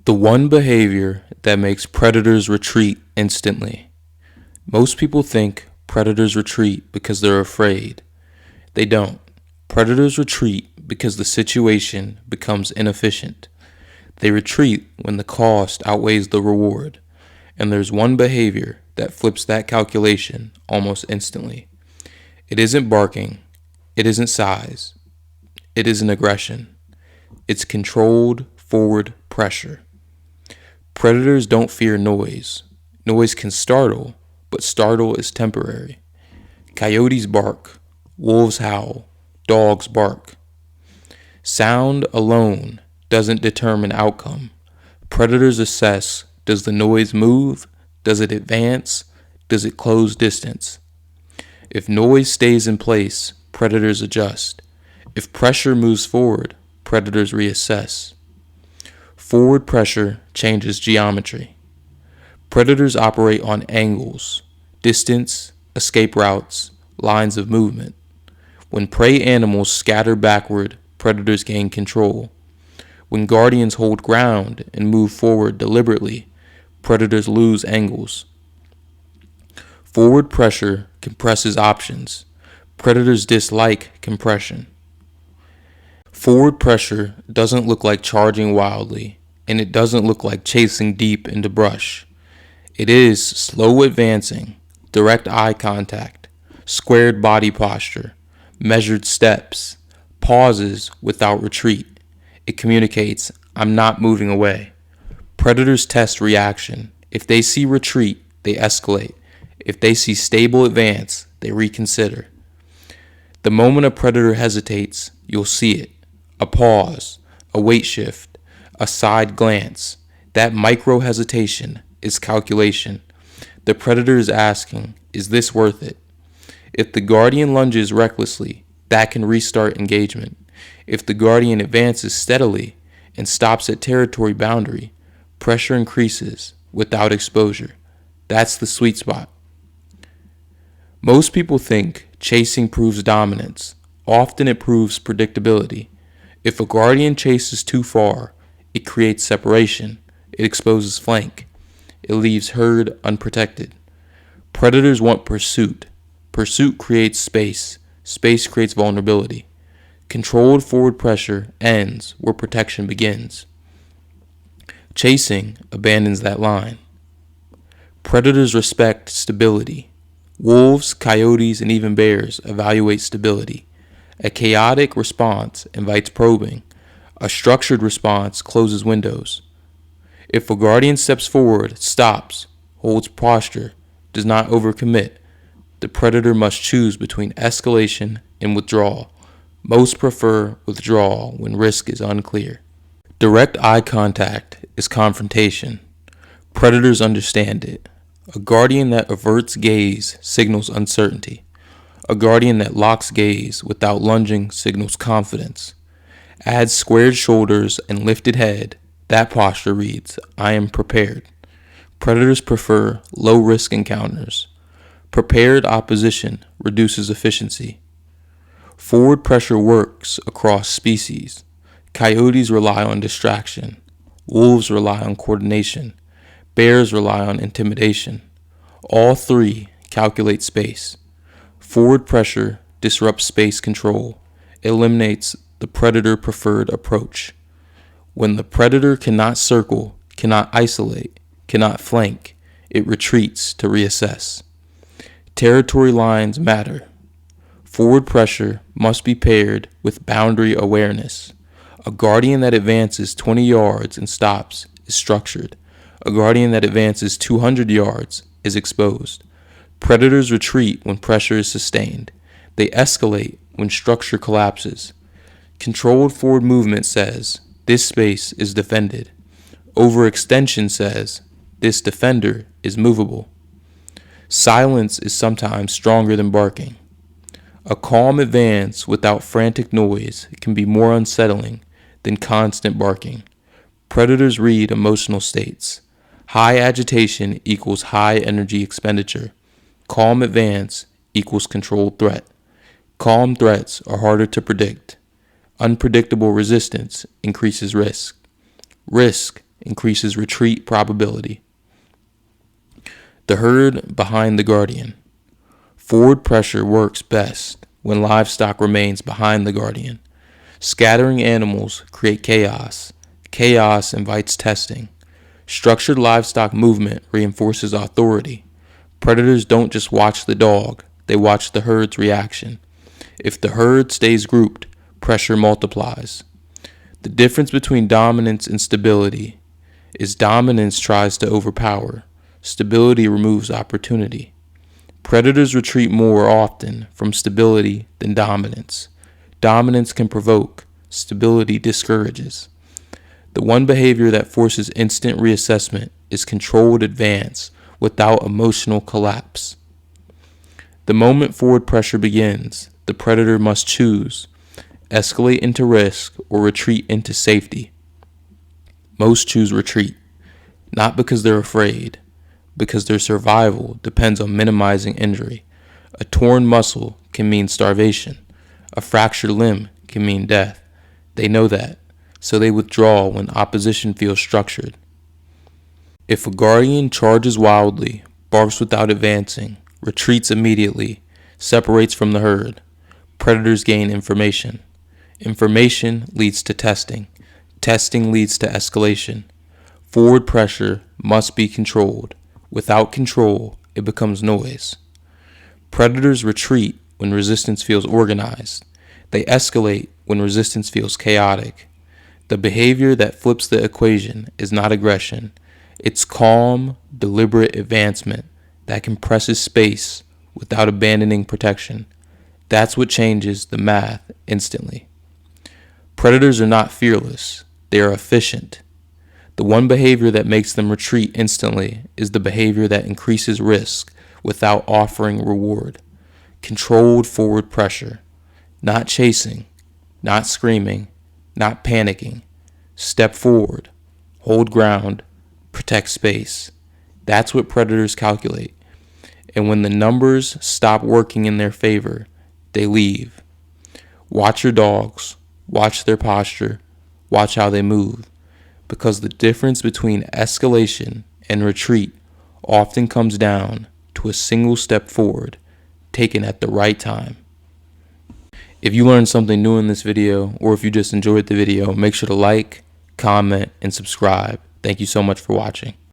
The one behavior that makes predators retreat instantly. Most people think predators retreat because they're afraid. They don't. Predators retreat because the situation becomes inefficient. They retreat when the cost outweighs the reward, and there's one behavior that flips that calculation almost instantly. It isn't barking, it isn't size, it isn't aggression. It's controlled forward pressure. Predators don't fear noise. Noise can startle, but startle is temporary. Coyotes bark, wolves howl, dogs bark. Sound alone doesn't determine outcome. Predators assess: does the noise move? Does it advance? Does it close distance? If noise stays in place, predators adjust. If pressure moves forward, predators reassess. Forward pressure changes geometry. Predators operate on angles, distance, escape routes, lines of movement. When prey animals scatter backward, predators gain control. When guardians hold ground and move forward deliberately, predators lose angles. Forward pressure compresses options. Predators dislike compression. Forward pressure doesn't look like charging wildly, and it doesn't look like chasing deep into brush. It is slow advancing, direct eye contact, squared body posture, measured steps, pauses without retreat. It communicates, I'm not moving away. Predators test reaction. If they see retreat, they escalate. If they see stable advance, they reconsider. The moment a predator hesitates, you'll see it. A pause, a weight shift, a side glance. That micro hesitation is calculation. The predator is asking, is this worth it? If the guardian lunges recklessly, that can restart engagement. If the guardian advances steadily and stops at territory boundary, pressure increases without exposure. That's the sweet spot. Most people think chasing proves dominance. Often it proves predictability. If a guardian chases too far, it creates separation. It exposes flank. It leaves herd unprotected. Predators want pursuit. Pursuit creates space. Space creates vulnerability. Controlled forward pressure ends where protection begins. Chasing abandons that line. Predators respect stability. Wolves, coyotes, and even bears evaluate stability. A chaotic response invites probing. A structured response closes windows. If a guardian steps forward, stops, holds posture, does not overcommit, the predator must choose between escalation and withdrawal. Most prefer withdrawal when risk is unclear. Direct eye contact is confrontation. Predators understand it. A guardian that averts gaze signals uncertainty. A guardian that locks gaze without lunging signals confidence. Add squared shoulders and lifted head, that posture reads, I am prepared. Predators prefer low-risk encounters. Prepared opposition reduces efficiency. Forward pressure works across species. Coyotes rely on distraction. Wolves rely on coordination. Bears rely on intimidation. All three calculate space. Forward pressure disrupts space control, eliminates the predator-preferred approach. When the predator cannot circle, cannot isolate, cannot flank, it retreats to reassess. Territory lines matter. Forward pressure must be paired with boundary awareness. A guardian that advances 20 yards and stops is structured. A guardian that advances 200 yards is exposed. Predators retreat when pressure is sustained. They escalate when structure collapses. Controlled forward movement says, this space is defended. Overextension says, this defender is movable. Silence is sometimes stronger than barking. A calm advance without frantic noise can be more unsettling than constant barking. Predators read emotional states. High agitation equals high energy expenditure. Calm advance equals controlled threat. Calm threats are harder to predict. Unpredictable resistance increases risk. Risk increases retreat probability. The herd behind the guardian. Forward pressure works best when livestock remains behind the guardian. Scattering animals create chaos. Chaos invites testing. Structured livestock movement reinforces authority. Predators don't just watch the dog, they watch the herd's reaction. If the herd stays grouped, pressure multiplies. The difference between dominance and stability is dominance tries to overpower. Stability removes opportunity. Predators retreat more often from stability than dominance. Dominance can provoke. Stability discourages. The one behavior that forces instant reassessment is controlled advance without emotional collapse. The moment forward pressure begins, the predator must choose: escalate into risk or retreat into safety. Most choose retreat, not because they're afraid, because their survival depends on minimizing injury. A torn muscle can mean starvation. A fractured limb can mean death. They know that, so they withdraw when opposition feels structured. If a guardian charges wildly, barks without advancing, retreats immediately, separates from the herd, predators gain information. Information leads to testing. Testing leads to escalation. Forward pressure must be controlled. Without control, it becomes noise. Predators retreat when resistance feels organized. They escalate when resistance feels chaotic. The behavior that flips the equation is not aggression. It's calm, deliberate advancement that compresses space without abandoning protection. That's what changes the math instantly. Predators are not fearless. They are efficient. The one behavior that makes them retreat instantly is the behavior that increases risk without offering reward. Controlled forward pressure. Not chasing, not screaming, not panicking. Step forward, hold ground, protect space. That's what predators calculate. And when the numbers stop working in their favor, they leave. Watch your dogs, watch their posture, watch how they move. Because the difference between escalation and retreat often comes down to a single step forward, taken at the right time. If you learned something new in this video, or if you just enjoyed the video, make sure to like, comment, and subscribe. Thank you so much for watching.